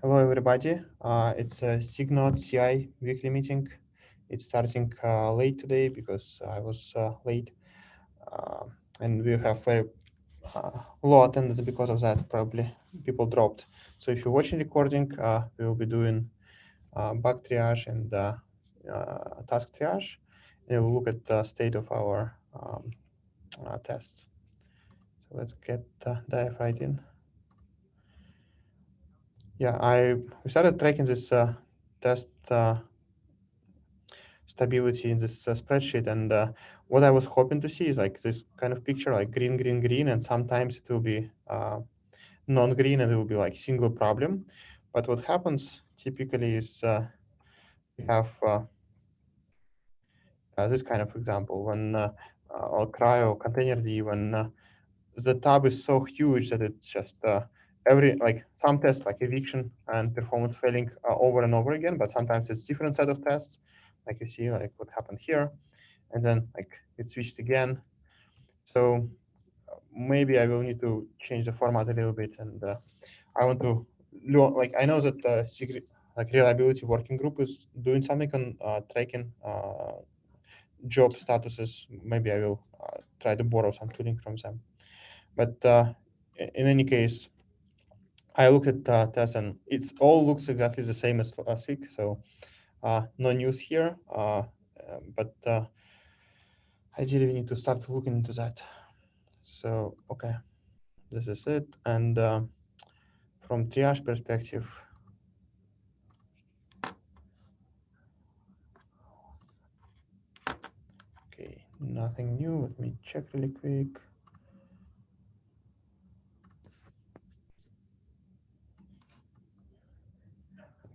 Hello, everybody. It's a SIG Node CI weekly meeting. It's starting late today because I was late, and we have very low attendance because of that. Probably people dropped. So if you're watching recording, we will be doing bug triage and task triage, and we'll look at the state of our tests. So let's get dive right in. Yeah, we started tracking this test stability in this spreadsheet, and what I was hoping to see is like this kind of picture, like green, green, green, and sometimes it will be non-green and it will be like single problem. But what happens typically is we have this kind of example when or cryo containerd, when the tab is so huge that it's just every, like some tests like eviction and performance failing over and over again, but sometimes it's different set of tests, like you see like what happened here, and then like it switched again. So maybe I will need to change the format a little bit, and I want to like I know that like reliability working group is doing something on tracking job statuses. Maybe I will try to borrow some tooling from them. But in any case, I looked at tests and it all looks exactly the same as last week. So no news here, but ideally we need to start looking into that. So, okay, this is it. And from triage perspective, okay, nothing new. Let me check really quick.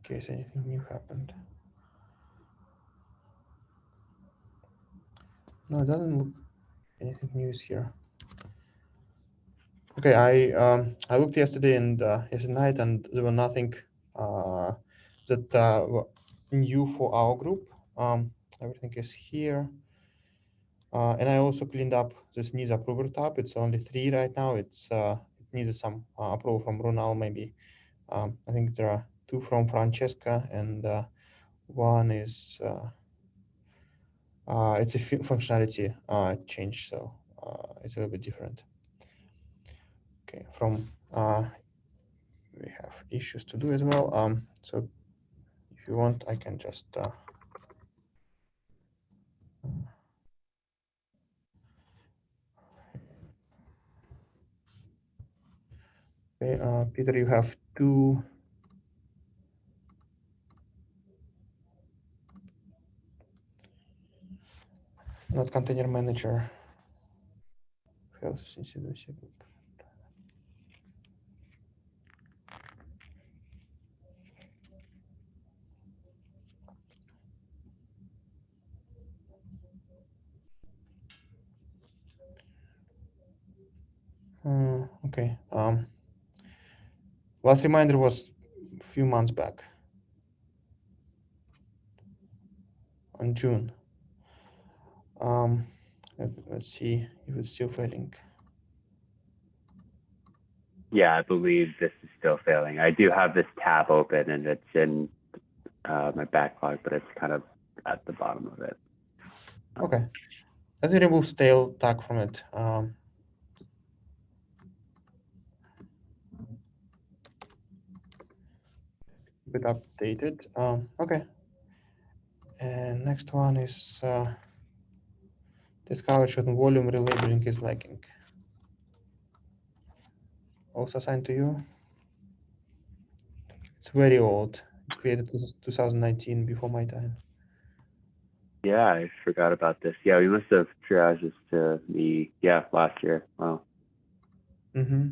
In case anything new happened. No, it doesn't look anything new is here. Okay, I looked yesterday and yesterday night, and there were nothing that new for our group. Everything is here. And I also cleaned up this needs approver tab. It's only 3 right now. It needs some approval from Ronald, maybe. I think there are 2 from Francesca, and 1 is it's a functionality change, so it's a little bit different. Okay, from we have issues to do as well. So if you want, I can just okay, Peter, you have 2 not container manager. Health incidency group. Okay. Last reminder was a few months back, on June. Let's see if it's still failing. Yeah, I believe this is still failing. I do have this tab open and it's in my backlog, but it's kind of at the bottom of it. Okay. Let me remove stale tag from it. Keep it updated. Okay. And next one is discovered shorten volume relabeling is lagging. Also assigned to you. It's very old. It's created in 2019, before my time. Yeah, I forgot about this. Yeah, we must have triaged this to me. Yeah, last year. Wow. Mm-hmm.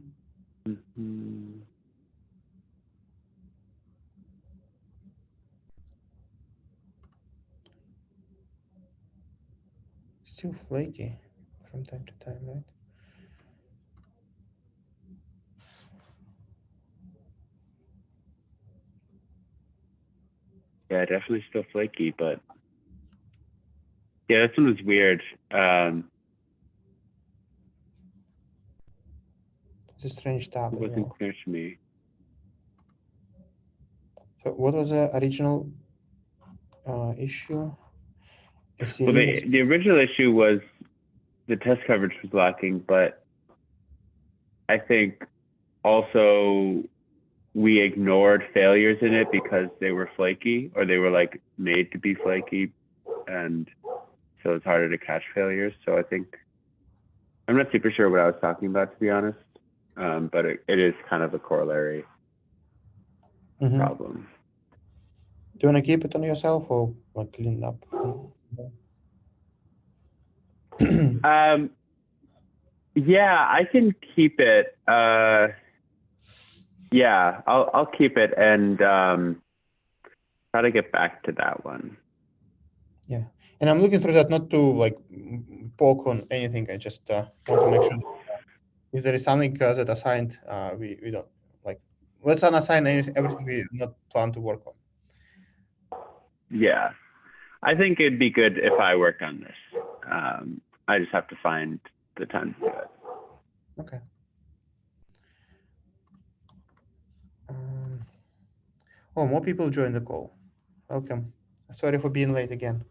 Still flaky from time to time, right? Yeah, definitely still flaky, but yeah, this one was weird. It's a strange tab. It wasn't clear to me. So what was the original issue? Well, the original issue was the test coverage was lacking, but I think also we ignored failures in it because they were flaky, or they were like made to be flaky, and so it's harder to catch failures. So I think I'm not super sure what I was talking about, to be honest, but it is kind of a corollary problem. Do you want to keep it on yourself or like clean it up? Yeah, I can keep it. Yeah, I'll keep it and try to get back to that one. Yeah, and I'm looking through that not to like poke on anything. I just want to make sure that, if there is something that assigned, we don't like. Let's unassign everything we not plan to work on. Yeah, I think it'd be good if I worked on this. I just have to find the time to do it. Okay. Oh, more people joined the call. Welcome. Sorry for being late again.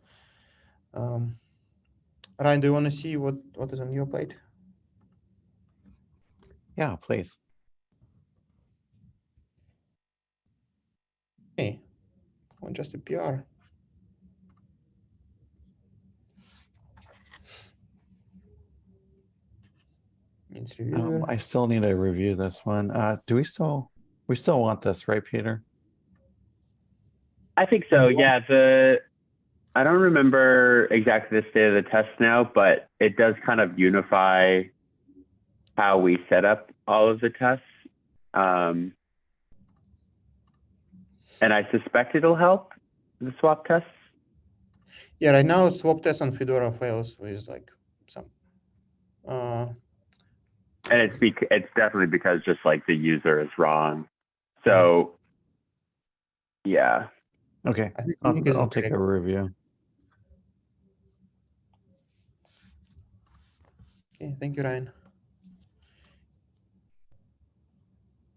Ryan, do you want to see what is on your plate? Yeah, please. Hey, on just a PR. Needs reviewer. I still need to review this one. Do we still want this, right, Peter? I think so. Yeah, I don't remember exactly the state of the test now, but it does kind of unify how we set up all of the tests. And I suspect it'll help the swap tests. Yeah, right now swap test on Fedora fails with like some. And it's definitely because just like the user is wrong. So yeah. Okay, I'll take a review. Okay, thank you, Ryan.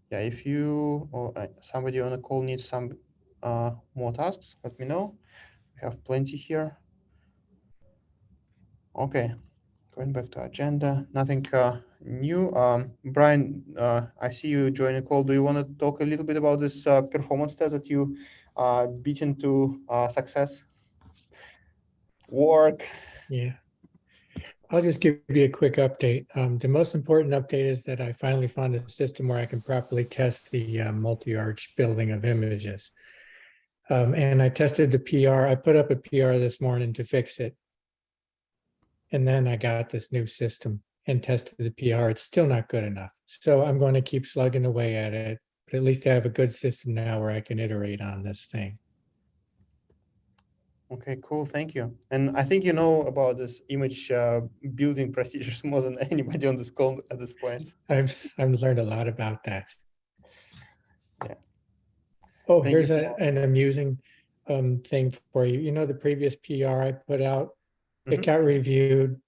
Yeah, if you or somebody on the call needs some more tasks, let me know. We have plenty here. Okay, going back to agenda, nothing new. Brian, I see you join the call. Do you want to talk a little bit about this performance test that you beat into success? Work. Yeah. I'll just give you a quick update. The most important update is that I finally found a system where I can properly test the multi-arch building of images. And I tested the PR. I put up a PR this morning to fix it. And then I got this new system and tested the PR. It's still not good enough. So I'm going to keep slugging away at it. But at least I have a good system now where I can iterate on this thing. Okay, cool. Thank you. And I think you know about this image building procedures more than anybody on this call at this point. I've learned a lot about that. Yeah. Oh, here's an amusing thing for you. You know, the previous PR I put out, it got reviewed.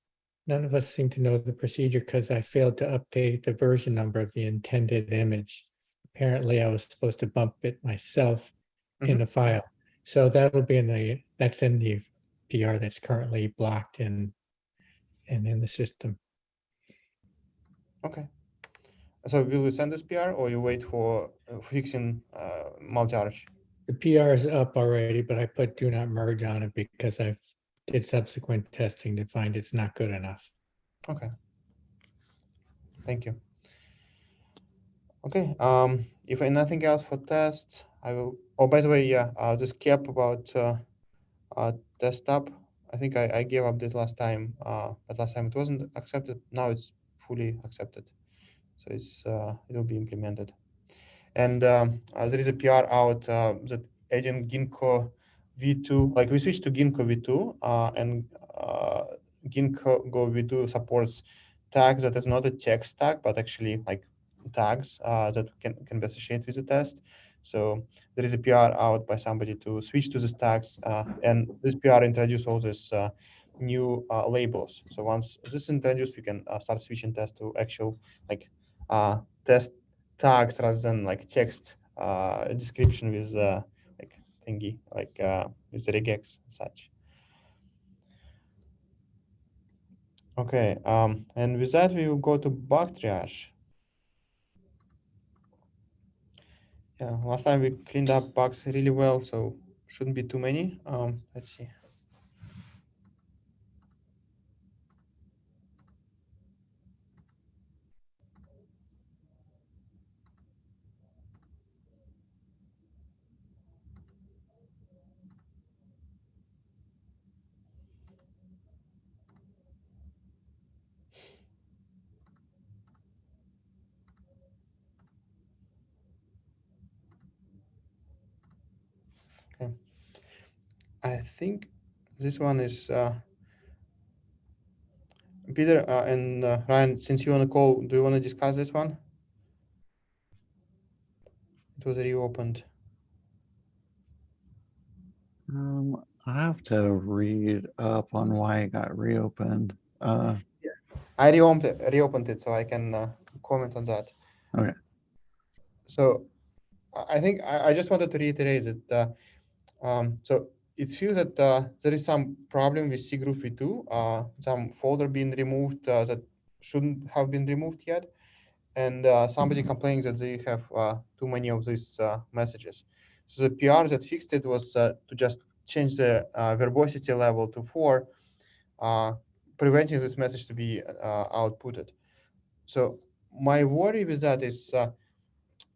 None of us seem to know the procedure because I failed to update the version number of the intended image. Apparently, I was supposed to bump it myself in the file. So that'll be that's in the PR that's currently blocked and in the system. Okay. So will you send this PR or you wait for fixing multi-arch? The PR is up already, but I put do not merge on it because I've did subsequent testing to find it's not good enough. Okay. Thank you. Okay. If nothing else for test, I will. Oh, by the way, yeah, this cap about test up. I think I gave up this last time, but last time it wasn't accepted. Now it's fully accepted, so it's it will be implemented. And there is a PR out that adding Ginkgo v2, like we switched to Ginkgo v2, and Ginkgo v2 supports tags that is not a text tag, but actually like tags that can be associated with the test. So there is a PR out by somebody to switch to these tags, and this PR introduces all these new labels. So once this is introduced, we can start switching tests to actual like test tags rather than like text description with thingy, like with the regex and such. Okay, and with that, we will go to bug triage. Yeah, last time we cleaned up bugs really well, so shouldn't be too many. Let's see. Okay. I think this one is Peter and Ryan, since you're on the call, do you want to discuss this one? It was reopened. I have to read up on why it got reopened. Yeah. I reopened it, so I can comment on that. Okay. So I think I just wanted to reiterate that so it feels that there is some problem with cgroup v2, some folder being removed that shouldn't have been removed yet, and somebody complaining that they have too many of these messages. So the PR that fixed it was to just change the verbosity level to 4, preventing this message to be outputted. So my worry with that is,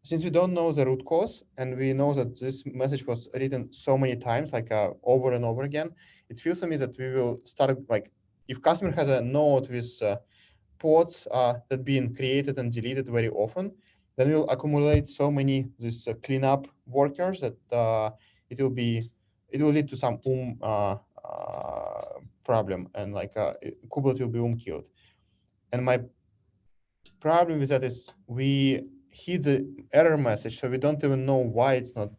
since we don't know the root cause, and we know that this message was written so many times, like over and over again, it feels to me that we will start, like, if customer has a node with pods that being created and deleted very often, then we'll accumulate so many this cleanup workers that it will lead to some problem, and like kubelet will be killed. And my problem with that is we hit the error message, so we don't even know why it's not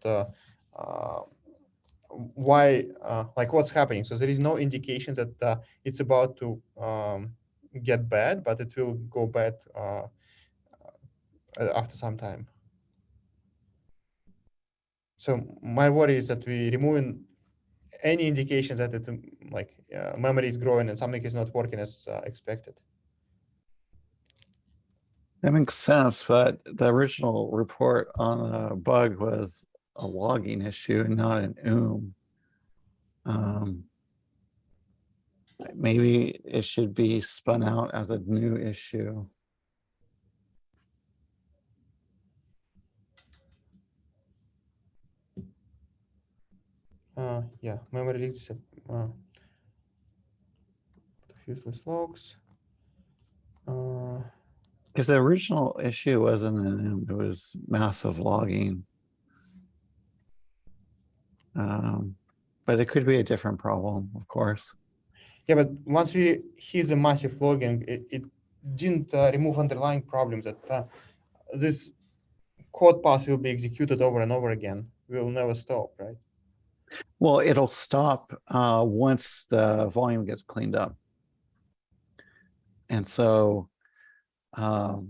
like what's happening. So there is no indication that it's about to get bad, but it will go bad after some time. So my worry is that we removing any indication that it like memory is growing and something is not working as expected. That makes sense, but the original report on the bug was a logging issue, not an maybe it should be spun out as a new issue. Yeah, memory leaks, useless logs. Because the original issue wasn't an it was massive logging. But it could be a different problem, of course. Yeah, but once we hit the massive logging, it didn't remove underlying problems that this code path will be executed over and over again. Will never stop, right? Well, it'll stop once the volume gets cleaned up. And so but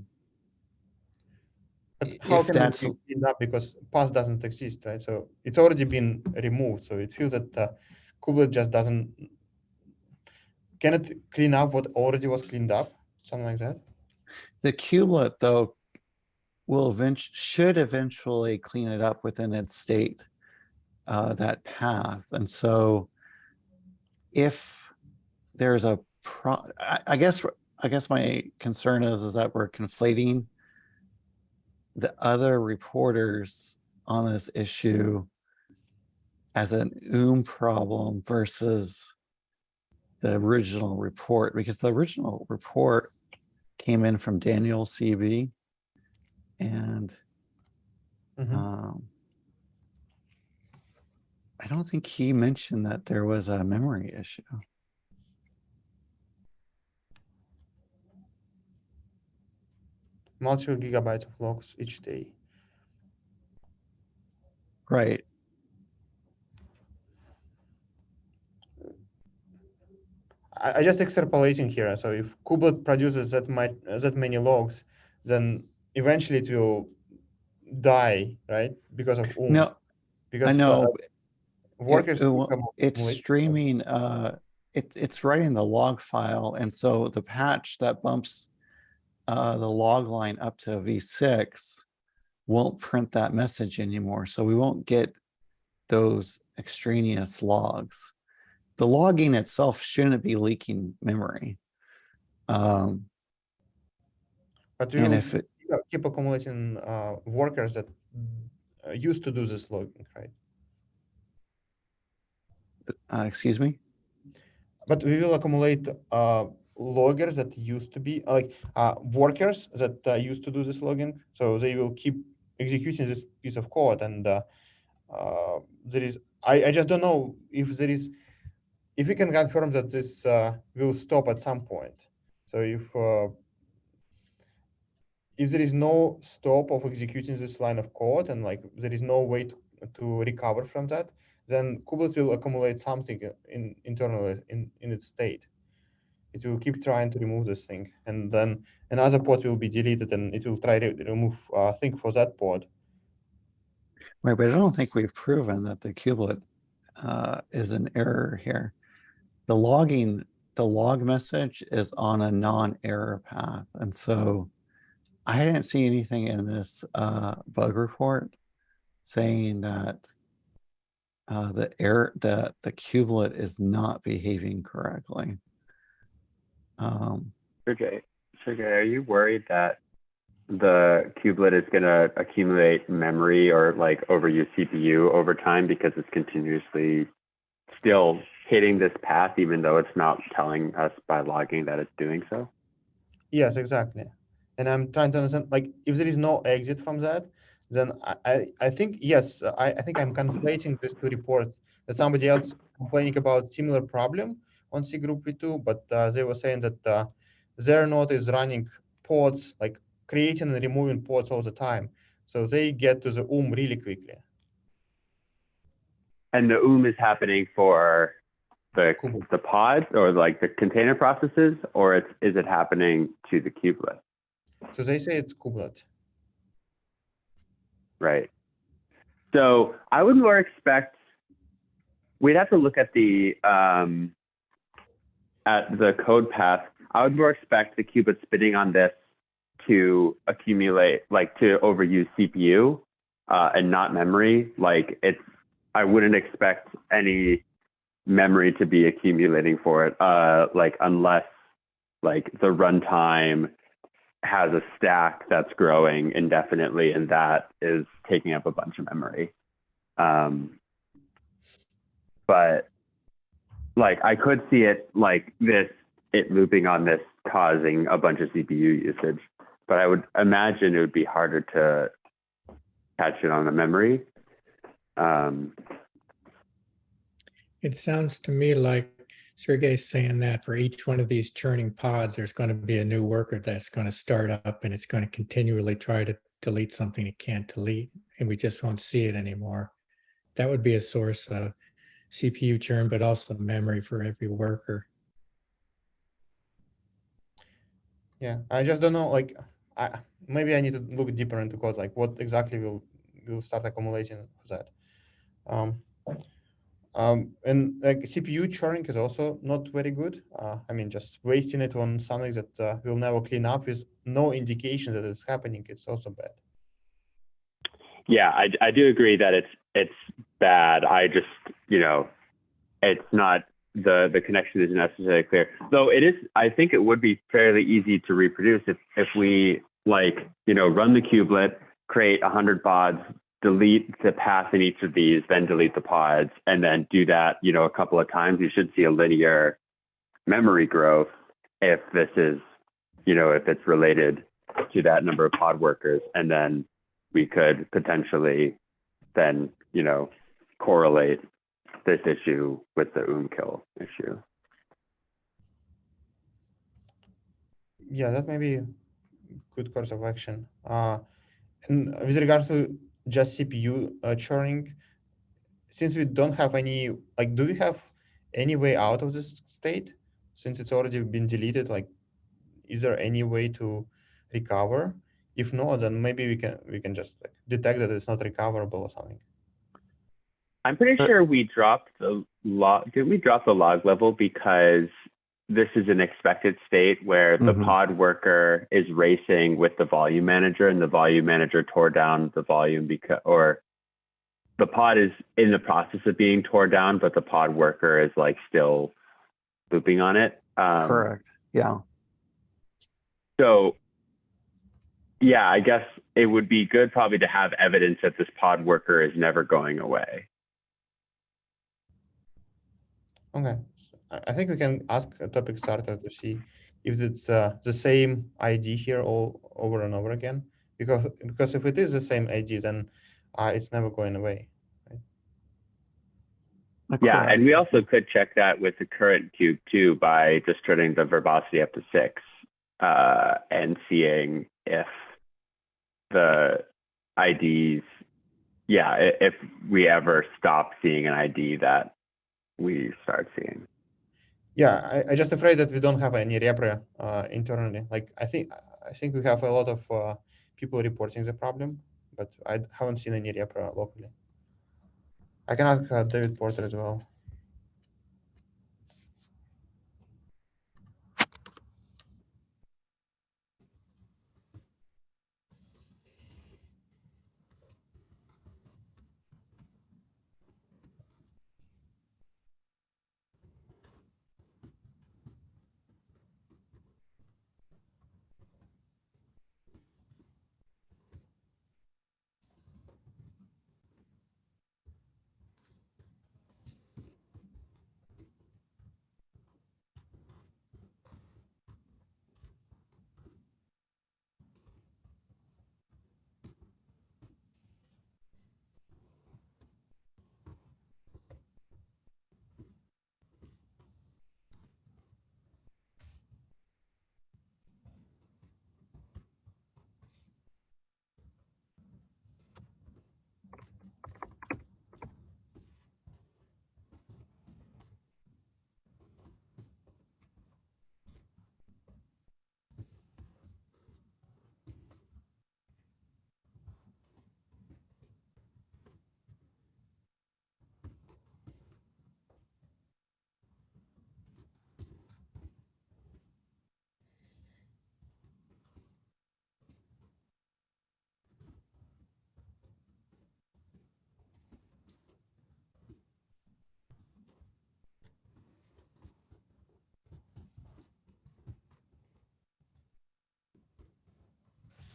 how can it be cleaned up, because path doesn't exist, right? So it's already been removed. So it feels that kubelet just doesn't, can it clean up what already was cleaned up? Something like that? The kubelet, though, should eventually clean it up within its state, that path. And so if there's a I guess my concern is that we're conflating the other reporters on this issue as an problem versus the original report, because the original report came in from Daniel CB, and I don't think he mentioned that there was a memory issue. Multiple gigabytes of logs each day. Right. I just extrapolating here. So if kubelet produces that many logs, then eventually it will die, right? Because of No, because I know, workers. It's streaming. It's writing the log file, and so the patch that bumps the log line up to v6 won't print that message anymore. So we won't get those extraneous logs. The logging itself shouldn't be leaking memory. But we and will if it, keep accumulating workers that used to do this logging, right? excuse me? But we will accumulate loggers that used to be workers that used to do this logging. So they will keep executing this piece of code. And there is, I just don't know if there is, if we can confirm that this will stop at some point. So if there is no stop of executing this line of code and like there is no way to recover from that, then Kubernetes will accumulate something internally in its state. It will keep trying to remove this thing, and then another pod will be deleted, and it will try to remove thing for that pod. Right, but I don't think we've proven that the kubelet is an error here. The log message is on a non-error path, and so I didn't see anything in this bug report saying that the kubelet is not behaving correctly. Sergey, are you worried that the kubelet is going to accumulate memory or like overuse CPU over time because it's continuously still hitting this path, even though it's not telling us by logging that it's doing so? Yes, exactly. And I'm trying to understand, like, if there is no exit from that, then I think, yes, I think I'm conflating this two reports that somebody else complaining about similar problem on C group V2, but they were saying that their node is running pods, like creating and removing pods all the time. So they get to the really quickly. And the is happening for the pods or like the container processes, or is it happening to the kubelet? So they say it's kubelet. Right. So I would more expect, we'd have to look at the code path. I would more expect the kubelet spinning on this to accumulate, like to overuse CPU and not memory. Like I wouldn't expect any memory to be accumulating for it, like unless like the runtime has a stack that's growing indefinitely and that is taking up a bunch of memory. But like I could see it like this, it looping on this causing a bunch of CPU usage, but I would imagine it would be harder to catch it on the memory. It sounds to me like Sergey's saying that for each one of these churning pods, there's going to be a new worker that's going to start up and it's going to continually try to delete something it can't delete, and we just won't see it anymore. That would be a source of CPU churn, but also memory for every worker. Yeah, I just don't know, like, maybe I need to look deeper into code, like what exactly will start accumulating for that. And like CPU churning is also not very good. I mean, just wasting it on something that will never clean up with no indication that it's happening. It's also bad. Yeah, I do agree that it's bad. I just, it's not, the connection isn't necessarily clear. Though it is, I think it would be fairly easy to reproduce if we run the kubelet, create 100 pods, delete the path in each of these, then delete the pods, and then do that, a couple of times. You should see a linear memory growth if this is, if it's related to that number of pod workers. And then we could potentially then, correlate this issue with the kill issue. Yeah, that may be a good course of action. And with regards to just CPU churning, since we don't have any, like, do we have any way out of this state? Since it's already been deleted, like, is there any way to recover? If not, then maybe we can just like detect that it's not recoverable or something. I'm pretty sure we dropped the log. Did we drop the log level because this is an expected state where the pod worker is racing with the volume manager, and the volume manager tore down the volume or the pod is in the process of being torn down, but the pod worker is like still looping on it. Correct. Yeah. So yeah, I guess it would be good probably to have evidence that this pod worker is never going away. Okay, I think we can ask a topic starter to see if it's the same ID here all over and over again. Because if it is the same ID, then it's never going away. Right? Yeah, and we also could check that with the current cube too by just turning the verbosity up to 6 and seeing if the IDs, if we ever stop seeing an ID that we start seeing. Yeah, I just afraid that we don't have any repro internally. Like I think we have a lot of people reporting the problem, but I haven't seen any repro locally. I can ask David Porter as well.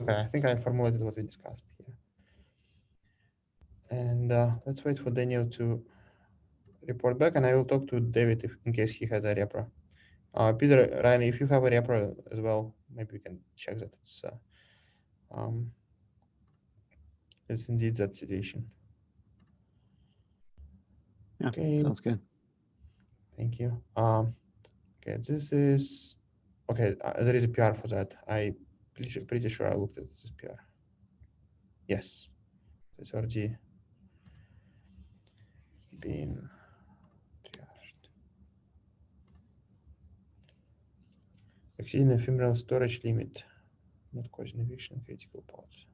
Okay, I think I formulated what we discussed here. And let's wait for Daniel to report back, and I will talk to David in case he has a repro. Peter, Ryan, if you have a repro as well, maybe we can check that it's indeed that situation. Yeah, okay, sounds good. Thank you. Okay, this is okay. There is a PR for that. I pretty sure I looked at this PR. Yes, it's already been triaged. Exceeding ephemeral storage limit, not causing eviction, critical pods.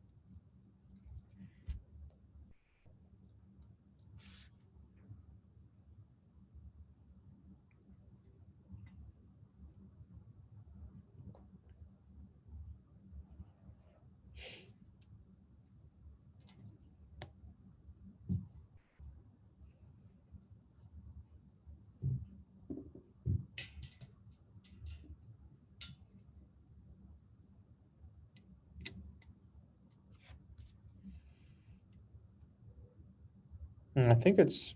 I think it's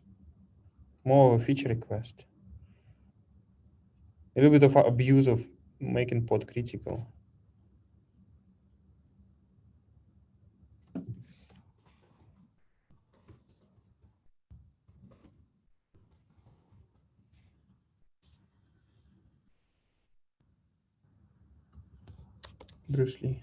more of a feature request. A little bit of abuse of making pod critical. Bruce Lee.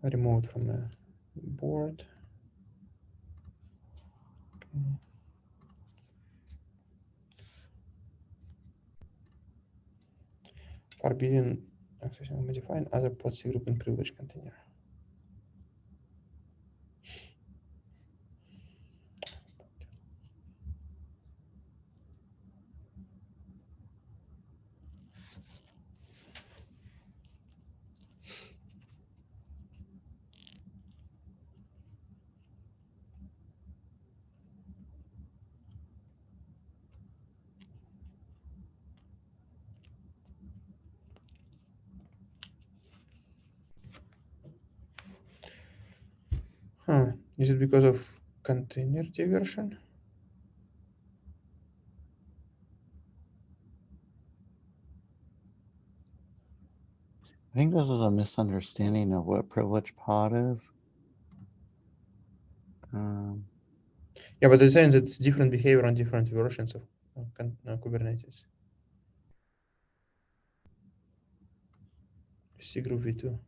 removed from the board. Okay. Forbidden access and modifying other pod C group in privileged container. Huh. Is it because of container version? I think this is a misunderstanding of what privilege pod is. Yeah, but they're saying that it's different behavior on different versions of Kubernetes. C group v2.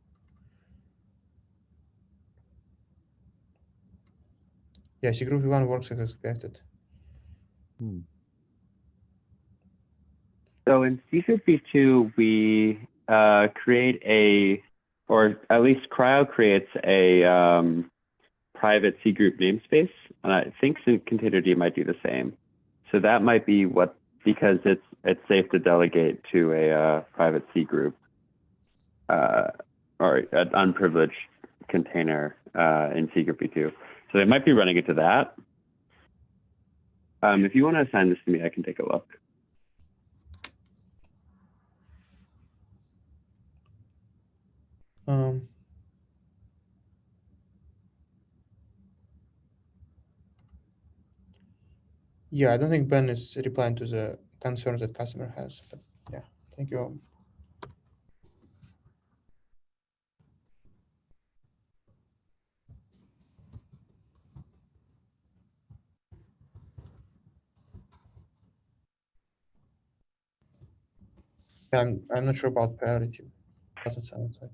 Yeah, C group v1 works as expected. So in CCP2, we create a, or at least Cryo creates a private C group namespace, and I think Containerd might do the same. So that might be what, because it's safe to delegate to a private C group or an unprivileged container in C group v2. So they might be running into that. If you want to assign this to me, I can take a look. Yeah, I don't think Ben is replying to the concerns that customer has, but yeah, thank you. I'm not sure about priority. Doesn't sound like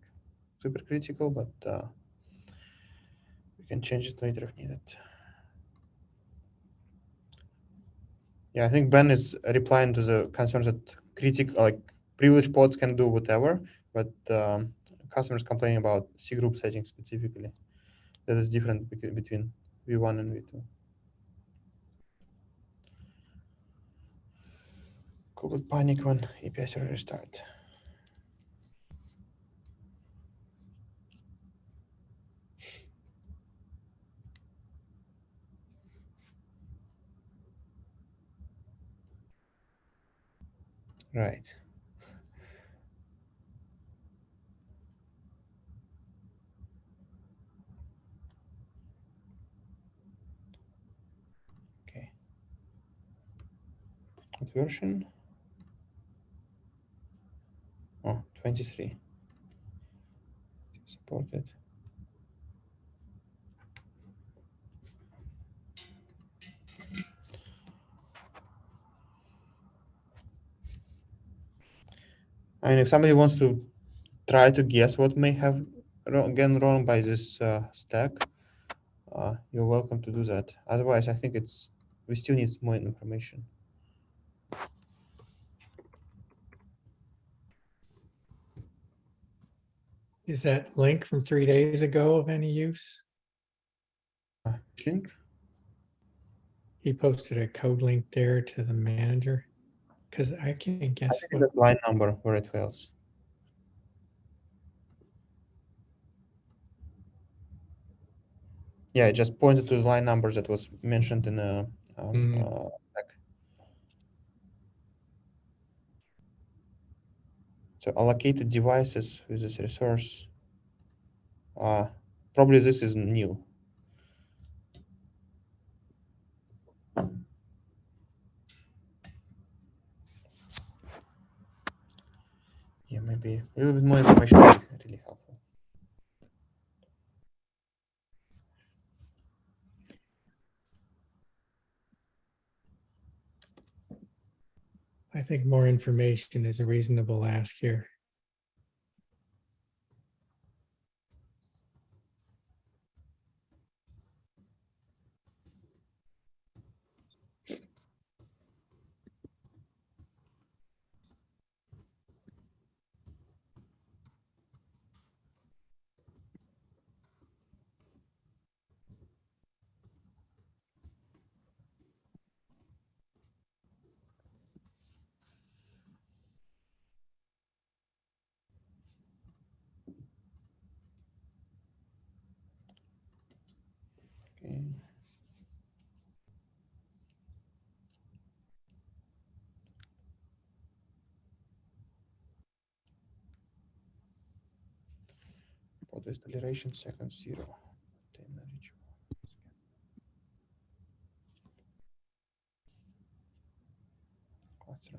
super critical, but we can change it later if needed. Yeah, I think Ben is replying to the concerns that privileged pods can do whatever, but customers complaining about C group settings specifically. That is different between v1 and v2. Could panic when API server restart. Right. Okay. What version? Oh, 23. Supported. I mean, if somebody wants to try to guess what may have gone wrong by this stack, you're welcome to do that. Otherwise, I think we still need more information. Is that link from 3 days ago of any use? Link? He posted a code link there to the manager, because I can't guess what. That's line number where it fails. Yeah, it just pointed to the line numbers that was mentioned in a stack. So allocated devices with this resource. Probably this is nil. Yeah, maybe a little bit more information would be really helpful. I think more information is a reasonable ask here. Okay. Pod acceleration second 0. Cluster.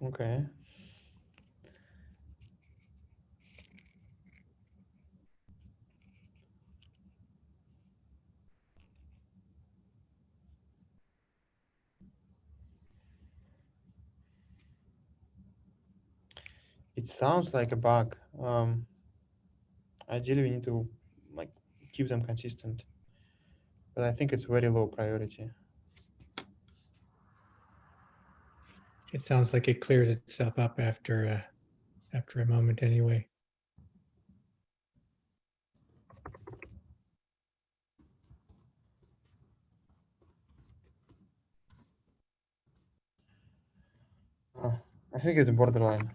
Okay. It sounds like a bug. Ideally, we need to like keep them consistent, but I think it's very low priority. It sounds like it clears itself up after a moment anyway. I think it's a borderline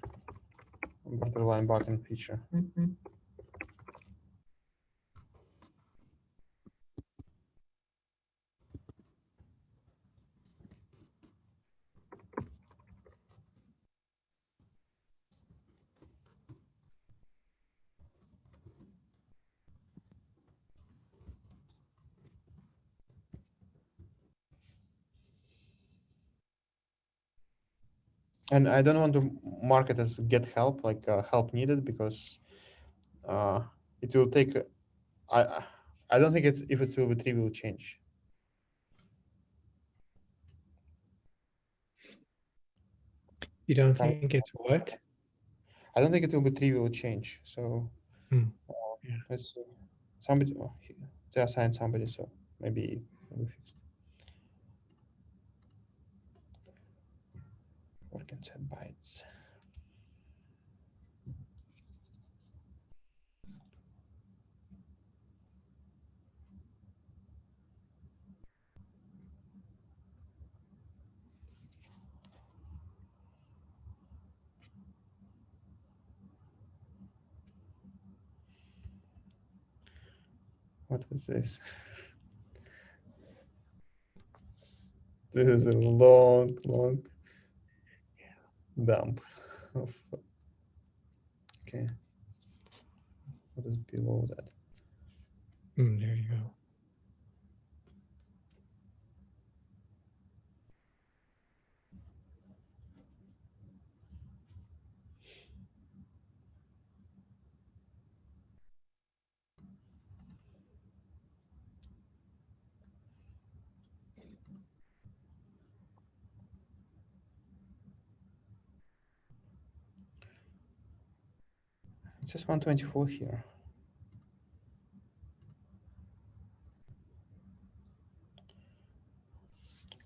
bug and feature. And I don't want to mark it as get help, like help needed, because it will take. I don't think if it will be trivial change. You don't think it's what? I don't think it will be trivial change. So Yeah. let's see. Somebody they assigned somebody, so maybe we fixed. Working set bytes. What is this? This is a long dump of. Okay. What is below that? There you go. It's just 124 here.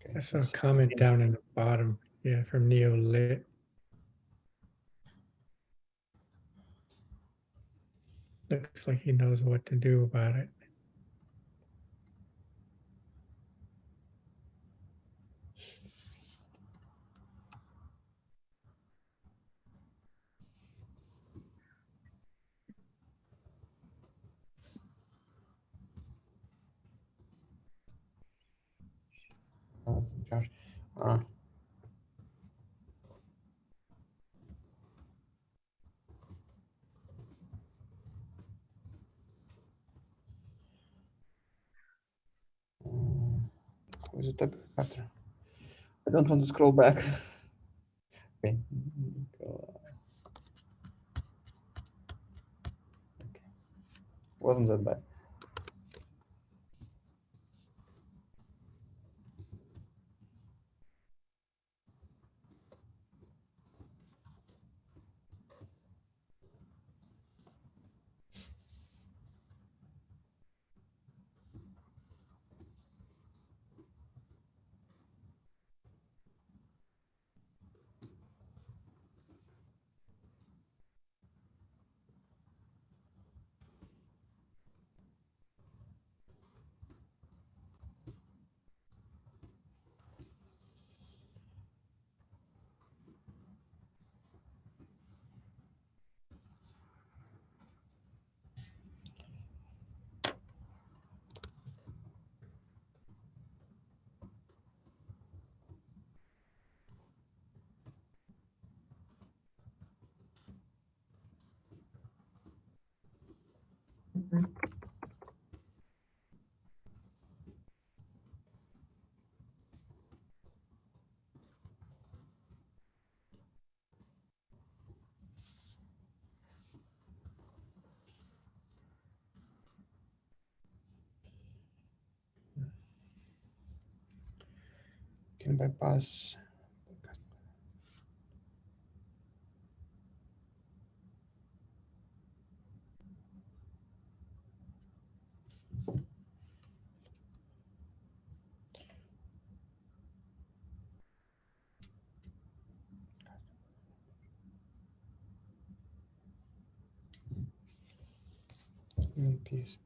Okay, I saw a comment down in the bottom, yeah, from Neolit. Looks like he knows what to do about it. Oh. Josh. Where's the topic after? I don't want to scroll back. Okay. Okay. Wasn't that bad. Can bypass. PSP.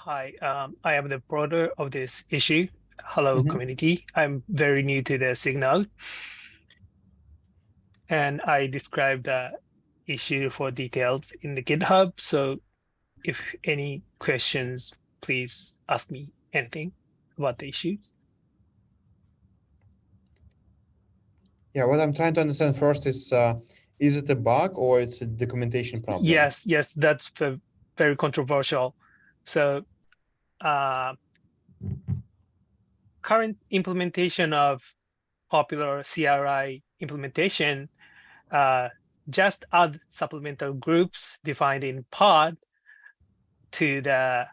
Hi, I am the broader of this issue. Hello, community. I'm very new to the SIG Node, and I described the issue for details in the GitHub. So if any questions, please ask me anything about the issues. Yeah, what I'm trying to understand first is it a bug or it's a documentation problem? Yes, that's very controversial. So current implementation of popular CRI implementation just add supplemental groups defined in pod to the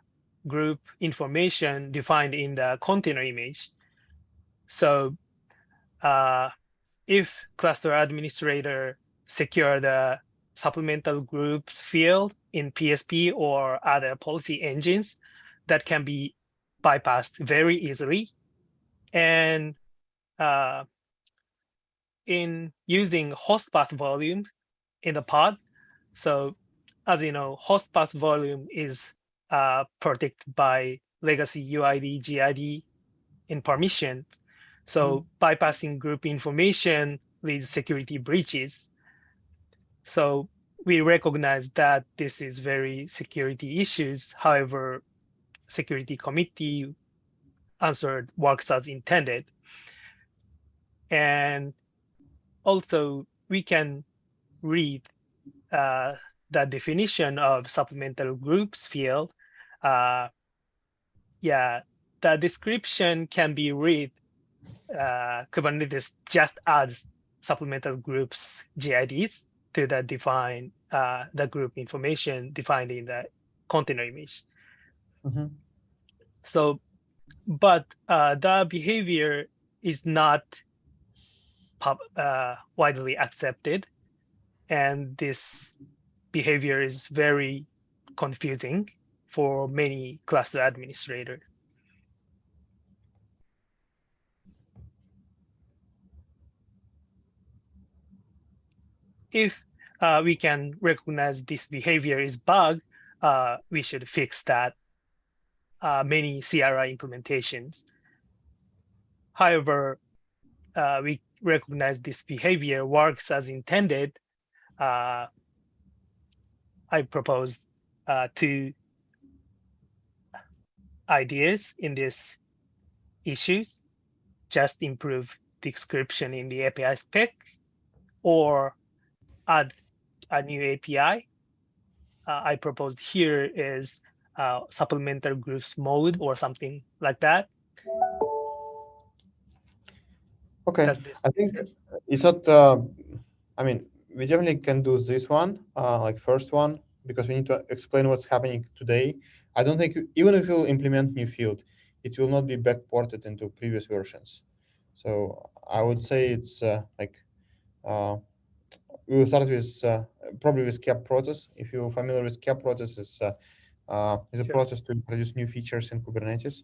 group information defined in the container image. So if cluster administrator secure the supplemental groups field in PSP or other policy engines, that can be bypassed very easily. And in using host path volumes in the pod, so as you know, host path volume is protected by legacy UID, GID in permission. So bypassing group information leads security breaches. So we recognize that this is very security issues. However, security committee answered works as intended. And also we can read the definition of supplemental groups field. Yeah, the description can be read Kubernetes just adds supplemental groups GIDs to the define the group information defined in the container image. So, but the behavior is not widely accepted, and this behavior is very confusing for many cluster administrators. If we can recognize this behavior is bug, we should fix that many CRI implementations. However, we recognize this behavior works as intended. I propose 2 ideas in these issues: just improve description in the API spec, or add a new API. I proposed here is supplemental groups mode or something like that. Okay, I think it's not, I mean, we definitely can do this one, like first one, because we need to explain what's happening today. I don't think, even if you'll implement new field, it will not be backported into previous versions. So I would say it's like, we will start with probably with KEP process. If you're familiar with KEP process, it's a process to introduce new features in Kubernetes,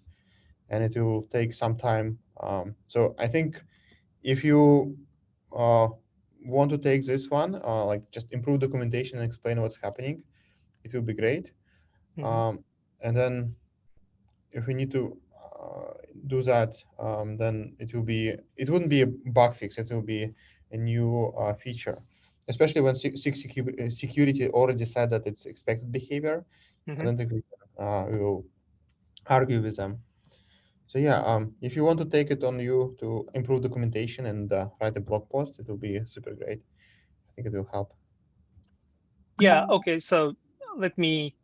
and it will take some time. So I think if you want to take this one, like just improve documentation and explain what's happening, it will be great. And then if we need to do that, then it wouldn't be a bug fix. It will be a new feature, especially when SIG security already said that it's expected behavior. I don't think we will argue with them. So yeah, if you want to take it on you to improve documentation and write a blog post, it will be super great. I think it will help. Yeah, okay, so let me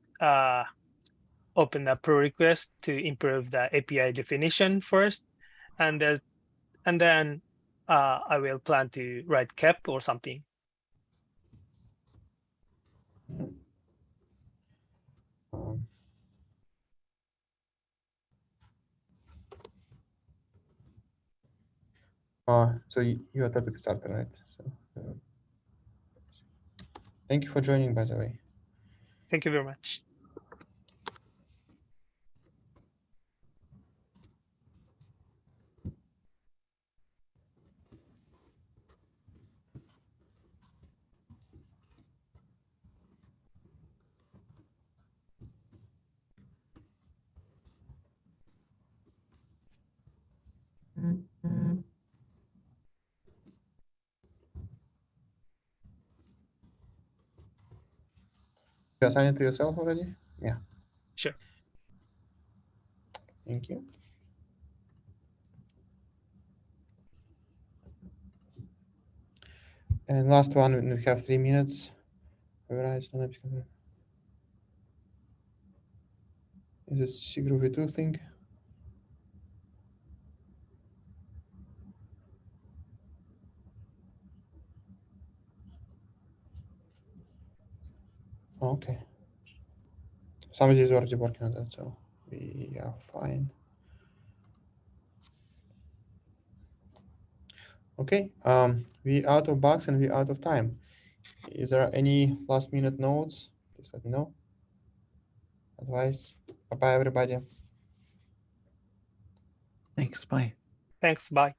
open a pull request to improve the API definition first, and then I will plan to write KEP or something. So you're a topic starter, right? So, thank you for joining, by the way. Thank you very much. You assigned it to yourself already? Yeah. Sure. Thank you. And last one, we have 3 minutes. Is this SIG V2 thing? Okay. Somebody is already working on that, so we are fine. Okay, we out of bugs and we out of time. Is there any last minute notes? Please let me know. Otherwise, bye-bye, everybody. Thanks, bye. Thanks, bye.